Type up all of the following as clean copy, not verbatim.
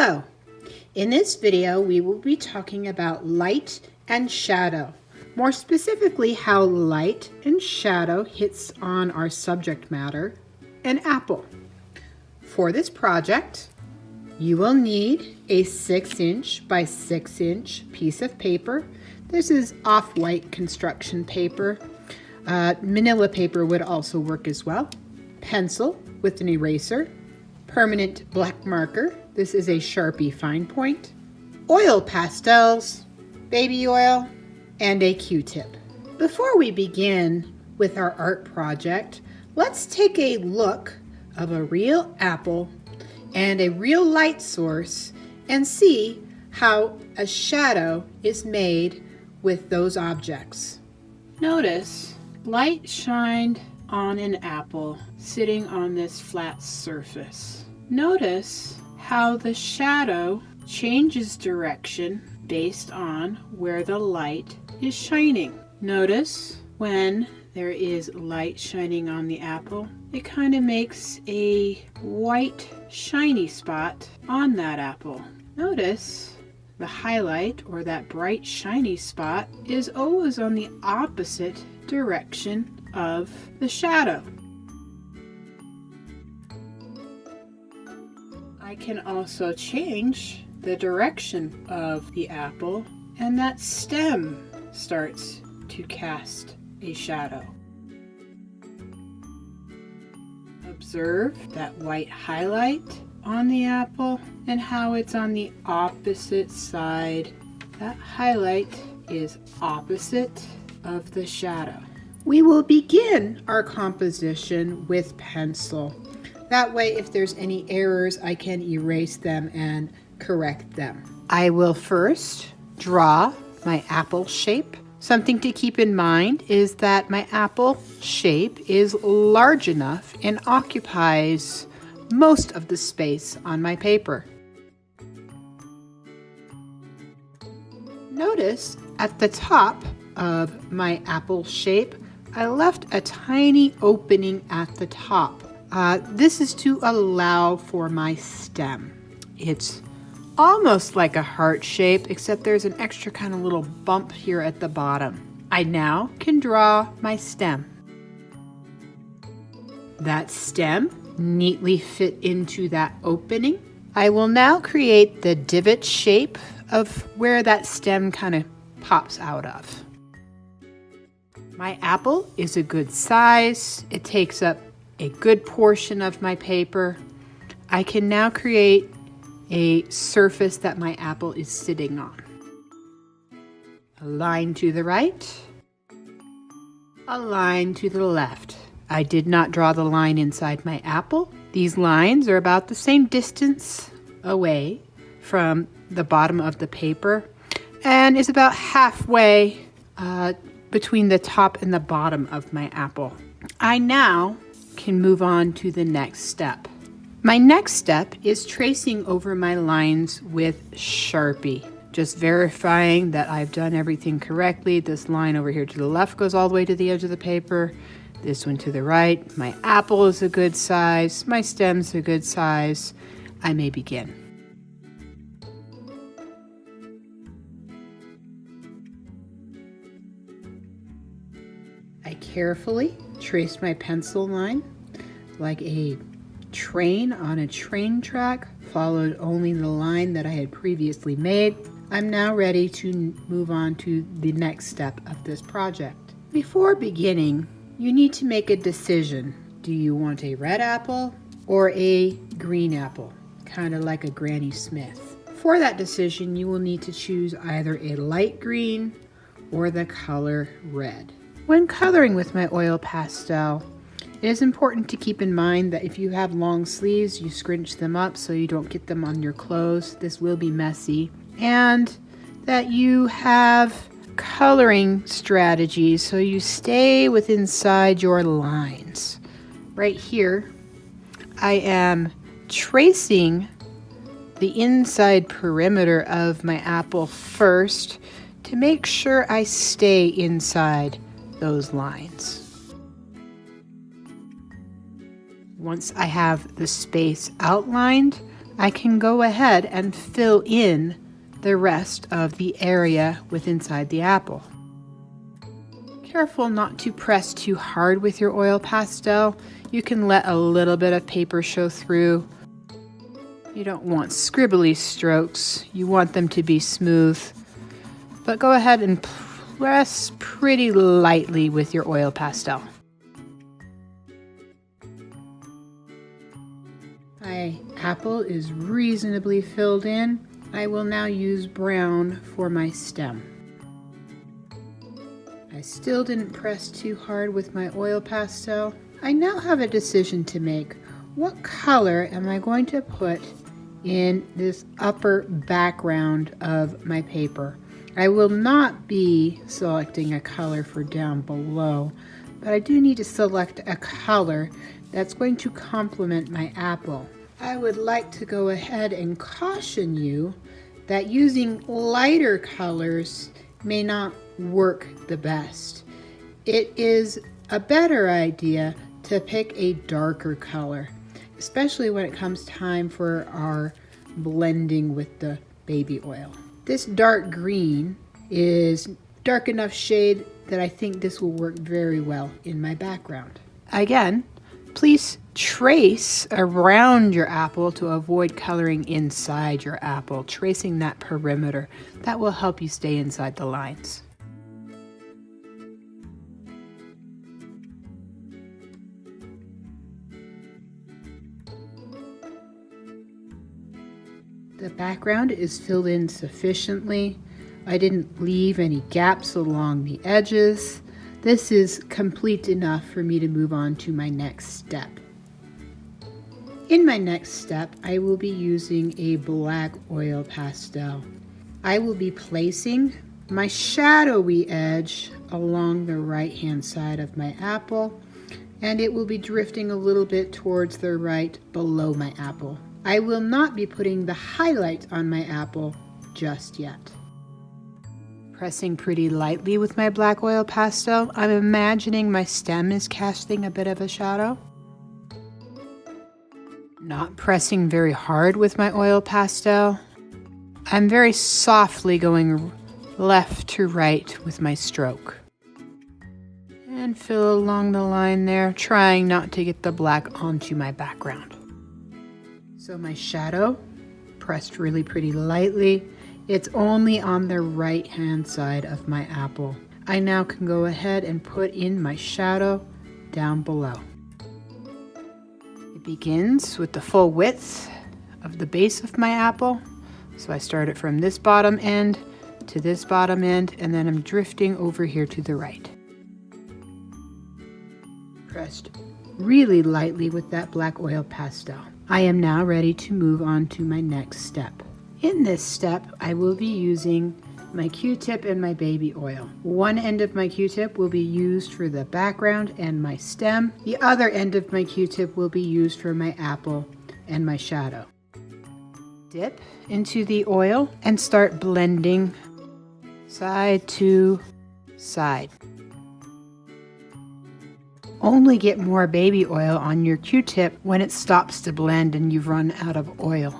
Hello! In this video, we will be talking about light and shadow. More specifically, how light and shadow hits on our subject matter, an apple. For this project, you will need a 6" by 6" piece of paper. This is off-white construction paper. Manila paper would also work as well. Pencil with an eraser, permanent black marker. This is a Sharpie fine point. Oil pastels, baby oil, and a Q-tip. Before we begin with our art project, let's take a look of a real apple and a real light source and see how a shadow is made with those objects. Notice light shined on an apple sitting on this flat surface. Notice how the shadow changes direction based on where the light is shining. Notice when there is light shining on the apple, it kind of makes a white shiny spot on that apple. Notice the highlight, or that bright shiny spot, is always on the opposite direction of the shadow. I can also change the direction of the apple, and that stem starts to cast a shadow. Observe that white highlight on the apple and how it's on the opposite side. That highlight is opposite of the shadow. We will begin our composition with pencil. That way, if there's any errors, I can erase them and correct them. I will first draw my apple shape. Something to keep in mind is that my apple shape is large enough and occupies most of the space on my paper. Notice at the top of my apple shape, I left a tiny opening at the top. This is to allow for my stem. It's almost like a heart shape, except there's an extra kind of little bump here at the bottom. I now can draw my stem. That stem neatly fit into that opening. I will now create the divot shape of where that stem kind of pops out of. My apple is a good size. It takes up a good portion of my paper. I can now create a surface that my apple is sitting on. A line to the right, a line to the left. I did not draw the line inside my apple. These lines are about the same distance away from the bottom of the paper and is about halfway between the top and the bottom of my apple. I now can move on to the next step. My next step is tracing over my lines with Sharpie. Just verifying that I've done everything correctly. This line over here to the left goes all the way to the edge of the paper. This one to the right. My apple is a good size. My stem's a good size. I may begin. I carefully trace my pencil line like a train on a train track, followed only the line that I had previously made. I'm now ready to move on to the next step of this project. Before beginning, you need to make a decision. Do you want a red apple or a green apple? Kind of like a Granny Smith. For that decision, you will need to choose either a light green or the color red. When coloring with my oil pastel, it is important to keep in mind that if you have long sleeves, you scrunch them up so you don't get them on your clothes. This will be messy. And that you have coloring strategies so you stay within inside your lines. Right here, I am tracing the inside perimeter of my apple first to make sure I stay inside those lines. Once I have the space outlined, I can go ahead and fill in the rest of the area with inside the apple. Careful not to press too hard with your oil pastel. You can let a little bit of paper show through. You don't want scribbly strokes. You want them to be smooth. But go ahead and press pretty lightly with your oil pastel. My apple is reasonably filled in. I will now use brown for my stem. I still didn't press too hard with my oil pastel. I now have a decision to make. What color am I going to put in this upper background of my paper? I will not be selecting a color for down below, but I do need to select a color that's going to complement my apple. I would like to go ahead and caution you that using lighter colors may not work the best. It is a better idea to pick a darker color, especially when it comes time for our blending with the baby oil. This dark green is dark enough shade that I think this will work very well in my background. Again, please trace around your apple to avoid coloring inside your apple, tracing that perimeter. That will help you stay inside the lines. The background is filled in sufficiently. I didn't leave any gaps along the edges. This is complete enough for me to move on to my next step. In my next step, I will be using a black oil pastel. I will be placing my shadowy edge along the right-hand side of my apple, and it will be drifting a little bit towards the right below my apple. I will not be putting the highlight on my apple just yet. Pressing pretty lightly with my black oil pastel, I'm imagining my stem is casting a bit of a shadow. Not pressing very hard with my oil pastel. I'm very softly going left to right with my stroke. And fill along the line there, trying not to get the black onto my background. So my shadow, pressed really pretty lightly. It's only on the right hand side of my apple. I now can go ahead and put in my shadow down below. It begins with the full width of the base of my apple. So I start it from this bottom end to this bottom end, and then I'm drifting over here to the right. Pressed really lightly with that black oil pastel. I am now ready to move on to my next step. In this step, I will be using my Q-tip and my baby oil. One end of my Q-tip will be used for the background and my stem. The other end of my Q-tip will be used for my apple and my shadow. Dip into the oil and start blending side to side. Only get more baby oil on your Q-tip when it stops to blend and you've run out of oil.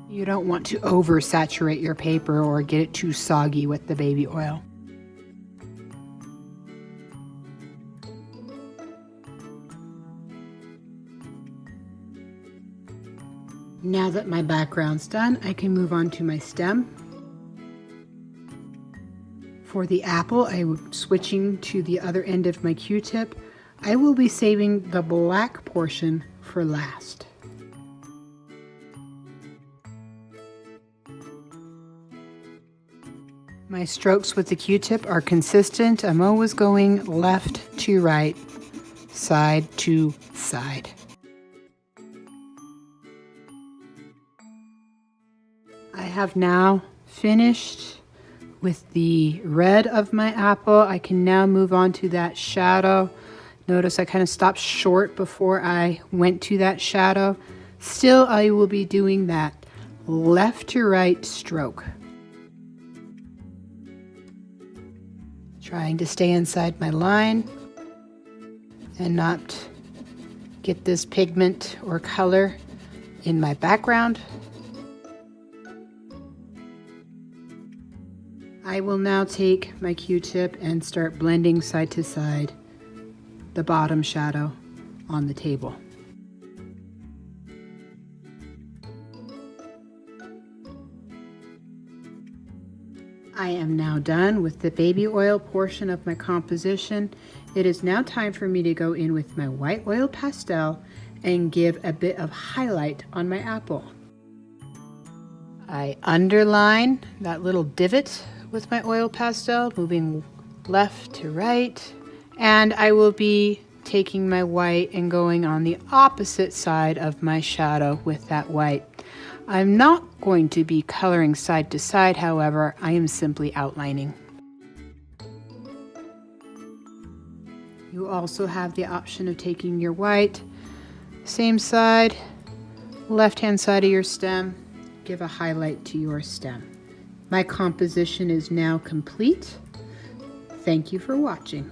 You don't want to oversaturate your paper or get it too soggy with the baby oil. Now that my background's done, I can move on to my stem. For the apple, I'm switching to the other end of my Q-tip. I will be saving the black portion for last. My strokes with the Q-tip are consistent. I'm always going left to right, side to side. I have now finished with the red of my apple. I can now move on to that shadow. Notice I kind of stopped short before I went to that shadow. Still, I will be doing that left to right stroke. Trying to stay inside my line and not get this pigment or color in my background. I will now take my Q-tip and start blending side to side the bottom shadow on the table. I am now done with the baby oil portion of my composition. It is now time for me to go in with my white oil pastel and give a bit of highlight on my apple. I underline that little divot with my oil pastel, moving left to right, and I will be taking my white and going on the opposite side of my shadow with that white. I'm not going to be coloring side to side, however, I am simply outlining. You also have the option of taking your white, same side, left-hand side of your stem, give a highlight to your stem. My composition is now complete. Thank you for watching.